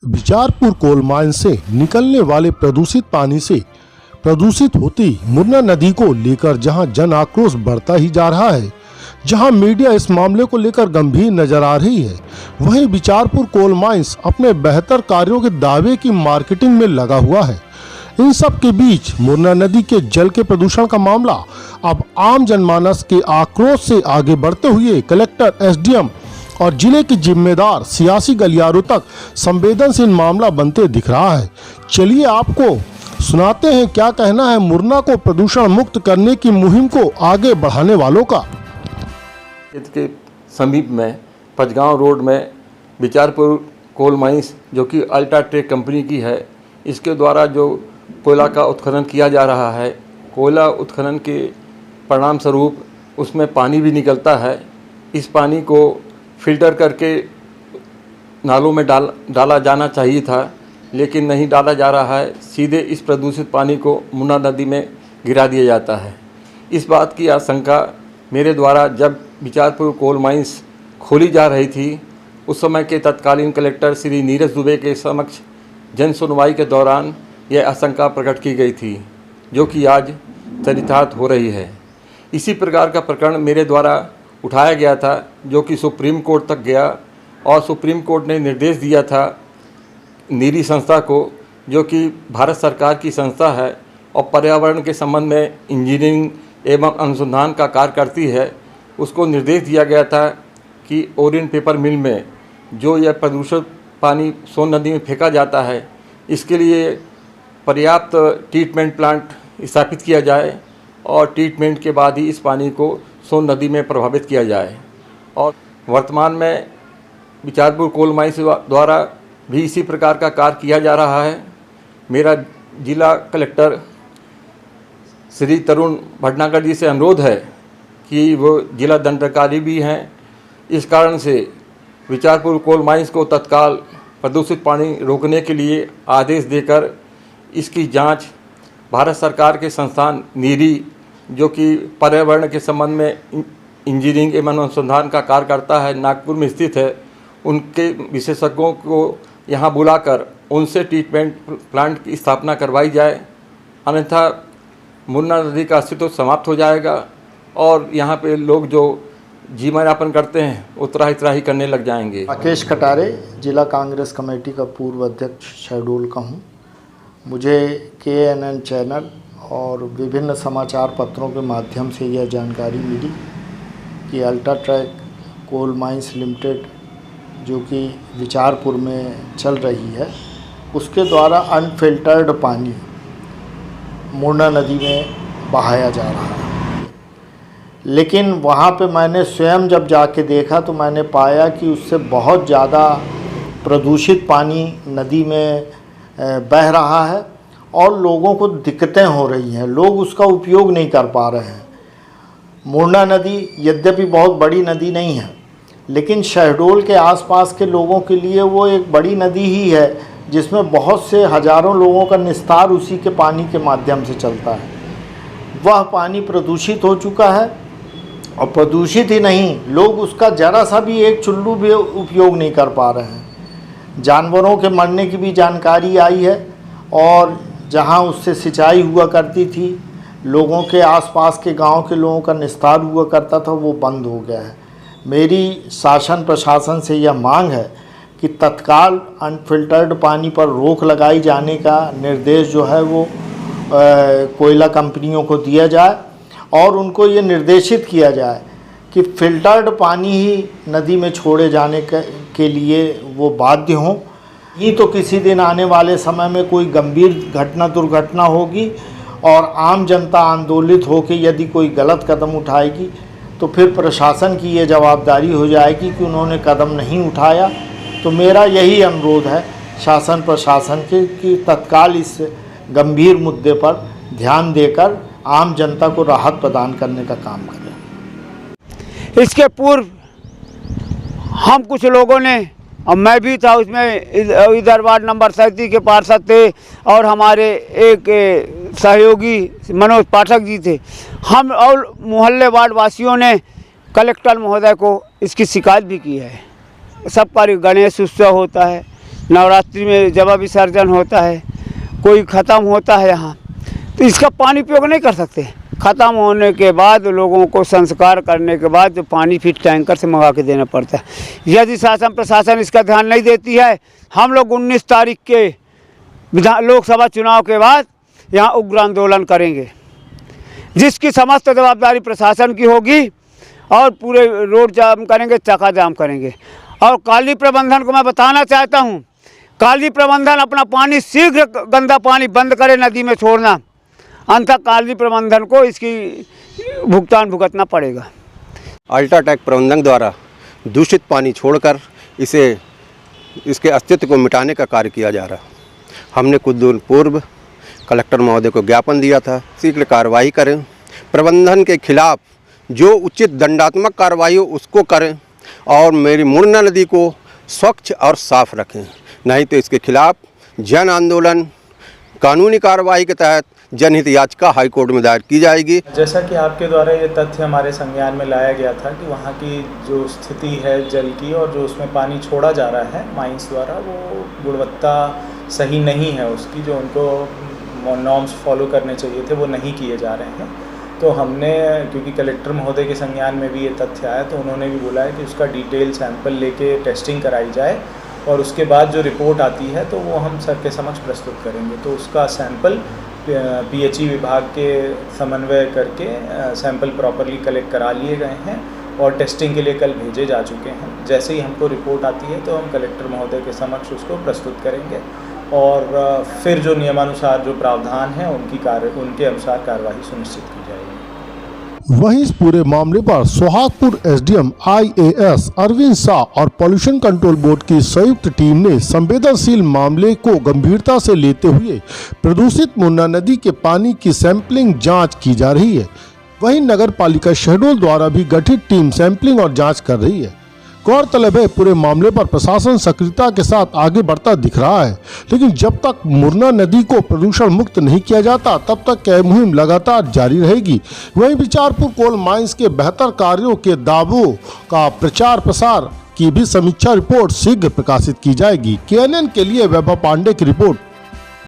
Bicharpur coal mine से निकलने वाले प्रदूषित पानी से प्रदूषित होती मुन्ना नदी को लेकर जहां जन आक्रोश बढ़ता ही जा रहा है, जहां मीडिया इस मामले को लेकर गंभीर नजर आ रही है, वहीं बिचारपुर कोल माइंस अपने बेहतर कार्यों के दावे की मार्केटिंग में लगा हुआ है। इन सब के बीच मुन्ना नदी के जल के प्रदूषण का मामला अब आम जनमानस के आक्रोश से आगे बढ़ते हुए कलेक्टर, एसडीएम और जिले के जिम्मेदार सियासी गलियारों तक संवेदनशील मामला बनते दिख रहा है। चलिए आपको सुनाते हैं क्या कहना है मुन्ना को प्रदूषण मुक्त करने की मुहिम को आगे बढ़ाने वालों का। के समीप में पचगांव रोड में बिचारपुर कोल माइंस जो कि अल्ट्राटेक कंपनी की है, इसके द्वारा जो कोयला का उत्खनन किया जा रहा है, कोयला उत्खनन के परिणाम स्वरूप उसमें पानी भी निकलता है। इस पानी को फिल्टर करके नालों में डाला जाना चाहिए था, लेकिन नहीं डाला जा रहा है। सीधे इस प्रदूषित पानी को मुन्ना नदी में गिरा दिया जाता है। इस बात की आशंका मेरे द्वारा जब बिचारपुर कोल माइंस खोली जा रही थी, उस समय के तत्कालीन कलेक्टर श्री नीरज दुबे के समक्ष जन सुनवाई के दौरान यह आशंका प्रकट की गई थी, जो कि आज चरितार्थ हो रही है। इसी प्रकार का प्रकरण मेरे द्वारा उठाया गया था, जो कि सुप्रीम कोर्ट तक गया और सुप्रीम कोर्ट ने निर्देश दिया था नीरी संस्था को, जो कि भारत सरकार की संस्था है और पर्यावरण के संबंध में इंजीनियरिंग एवं अनुसंधान का कार्य करती है। उसको निर्देश दिया गया था कि ओरियन पेपर मिल में जो यह प्रदूषित पानी सोन नदी में फेंका जाता है, इसके लिए पर्याप्त ट्रीटमेंट प्लांट स्थापित किया जाए और ट्रीटमेंट के बाद ही इस पानी को सोन नदी में प्रभावित किया जाए। और वर्तमान में बिचारपुर कोल माइंस द्वारा भी इसी प्रकार का कार्य किया जा रहा है। मेरा जिला कलेक्टर श्री तरुण भटनागर जी से अनुरोध है कि वो जिला दंडाधिकारी भी हैं। इस कारण से बिचारपुर कोल माइंस को तत्काल प्रदूषित पानी रोकने के लिए आदेश देकर इसकी जांच भारत सरकार के संस्थान नीरी, जो कि पर्यावरण के संबंध में इंजीनियरिंग एवं अनुसंधान का कार्य करता है, नागपुर में स्थित है, उनके विशेषज्ञों को यहाँ बुलाकर उनसे ट्रीटमेंट प्लांट की स्थापना करवाई जाए। अन्यथा मुन्ना नदी का अस्तित्व समाप्त हो जाएगा और यहाँ पे लोग जो जीवन यापन करते हैं वो त्राही त्राही करने लग जाएंगे। राकेश कटारे, जिला कांग्रेस कमेटी का पूर्व अध्यक्ष शहडोल का हूँ। मुझे KNN चैनल और विभिन्न समाचार पत्रों के माध्यम से यह जानकारी मिली कि अल्ट्राटेक कोल माइंस लिमिटेड जो कि बिचारपुर में चल रही है, उसके द्वारा अनफिल्टर्ड पानी मुन्ना नदी में बहाया जा रहा है। लेकिन वहाँ पे मैंने स्वयं जब जाके देखा तो मैंने पाया कि उससे बहुत ज़्यादा प्रदूषित पानी नदी में बह रहा है और लोगों को दिक्कतें हो रही हैं। लोग उसका उपयोग नहीं कर पा रहे हैं। मुन्ना नदी यद्यपि बहुत बड़ी नदी नहीं है, लेकिन शहडोल के आसपास के लोगों के लिए वो एक बड़ी नदी ही है, जिसमें बहुत से हज़ारों लोगों का निस्तार उसी के पानी के माध्यम से चलता है। वह पानी प्रदूषित हो चुका है और प्रदूषित ही नहीं, लोग उसका ज़रा सा भी एक चुल्लू भी उपयोग नहीं कर पा रहे हैं। जानवरों के मरने की भी जानकारी आई है और जहां उससे सिंचाई हुआ करती थी, लोगों के आसपास के गांव के लोगों का निस्तार हुआ करता था, वो बंद हो गया है। मेरी शासन प्रशासन से यह मांग है कि तत्काल अनफिल्टर्ड पानी पर रोक लगाई जाने का निर्देश जो है वो कोयला कंपनियों को दिया जाए और उनको ये निर्देशित किया जाए कि फ़िल्टर्ड पानी ही नदी में छोड़े जाने के लिए वो बाध्य हों। ये तो किसी दिन आने वाले समय में कोई गंभीर दुर्घटना होगी और आम जनता आंदोलित होकर यदि कोई गलत कदम उठाएगी तो फिर प्रशासन की ये जवाबदारी हो जाएगी कि उन्होंने कदम नहीं उठाया। तो मेरा यही अनुरोध है शासन प्रशासन के कि तत्काल इस गंभीर मुद्दे पर ध्यान देकर आम जनता को राहत प्रदान करने का काम करें। इसके पूर्व हम कुछ लोगों ने, और मैं भी था उसमें, इधर वार्ड नंबर 37 के पार्षद थे और हमारे एक सहयोगी मनोज पाठक जी थे। हम और मोहल्ले वार्ड वासियों ने कलेक्टर महोदय को इसकी शिकायत भी की है। सब पर गणेश उत्सव होता है, नवरात्रि में जब विसर्जन होता है, कोई ख़त्म होता है यहाँ, तो इसका पानी उपयोग नहीं कर सकते। ख़त्म होने के बाद लोगों को संस्कार करने के बाद जो पानी फिर टैंकर से मंगा के देना पड़ता है। यदि शासन प्रशासन इसका ध्यान नहीं देती है, हम लोग 19 तारीख के लोकसभा चुनाव के बाद यहाँ उग्र आंदोलन करेंगे, जिसकी समस्त जवाबदारी प्रशासन की होगी और पूरे रोड जाम करेंगे, चक्का जाम करेंगे। और काली प्रबंधन को मैं बताना चाहता हूँ, काली प्रबंधन अपना पानी शीघ्र गंदा पानी बंद करे नदी में छोड़ना, अंततः काली प्रबंधन को इसकी भुगतान भुगतना पड़ेगा। अल्ट्राटेक प्रबंधन द्वारा दूषित पानी छोड़कर इसके अस्तित्व को मिटाने का कार्य किया जा रहा। हमने कुछ दिन पूर्व कलेक्टर महोदय को ज्ञापन दिया था, शीघ्र कार्रवाई करें, प्रबंधन के खिलाफ जो उचित दंडात्मक कार्रवाई हो उसको करें और मेरी मुरना नदी को स्वच्छ और साफ रखें, नहीं तो इसके खिलाफ जन आंदोलन कानूनी कार्रवाई के तहत जनहित याचिका हाईकोर्ट में दायर की जाएगी। जैसा कि आपके द्वारा ये तथ्य हमारे संज्ञान में लाया गया था कि वहाँ की जो स्थिति है जल की और जो उसमें पानी छोड़ा जा रहा है माइंस द्वारा, वो गुणवत्ता सही नहीं है उसकी, जो उनको नॉर्म्स फॉलो करने चाहिए थे वो नहीं किए जा रहे हैं। तो हमने, क्योंकि कलेक्टर महोदय के संज्ञान में भी ये तथ्य आया, तो उन्होंने भी बोला है कि उसका डिटेल सैंपल लेके टेस्टिंग कराई जाए और उसके बाद जो रिपोर्ट आती है तो वो हम सर के समक्ष प्रस्तुत करेंगे। तो उसका सैंपल पीएचई विभाग के समन्वय करके सैंपल प्रॉपरली कलेक्ट करा लिए गए हैं और टेस्टिंग के लिए कल भेजे जा चुके हैं। जैसे ही हमको रिपोर्ट आती है तो हम कलेक्टर महोदय के समक्ष उसको प्रस्तुत करेंगे और फिर जो नियमानुसार जो प्रावधान है उनके अनुसार कार्रवाई सुनिश्चित की जाएगी। वहीं इस पूरे मामले पर सोहागपुर एसडीएम IAS अरविंद शाह और पॉल्यूशन कंट्रोल बोर्ड की संयुक्त टीम ने संवेदनशील मामले को गंभीरता से लेते हुए प्रदूषित मुन्ना नदी के पानी की सैंपलिंग जांच की जा रही है। वहीं नगर पालिका शहडोल द्वारा भी गठित टीम सैंपलिंग और जांच कर रही है। गौरतलब है, पूरे मामले पर प्रशासन सक्रियता के साथ आगे बढ़ता दिख रहा है, लेकिन जब तक मुरना नदी को प्रदूषण मुक्त नहीं किया जाता तब तक यह मुहिम लगातार जारी रहेगी। वहीं बिचारपुर कोल माइंस के बेहतर कार्यों के दावों का प्रचार प्रसार की भी समीक्षा रिपोर्ट शीघ्र प्रकाशित की जाएगी। KNN के लिए वैभव पांडे की रिपोर्ट।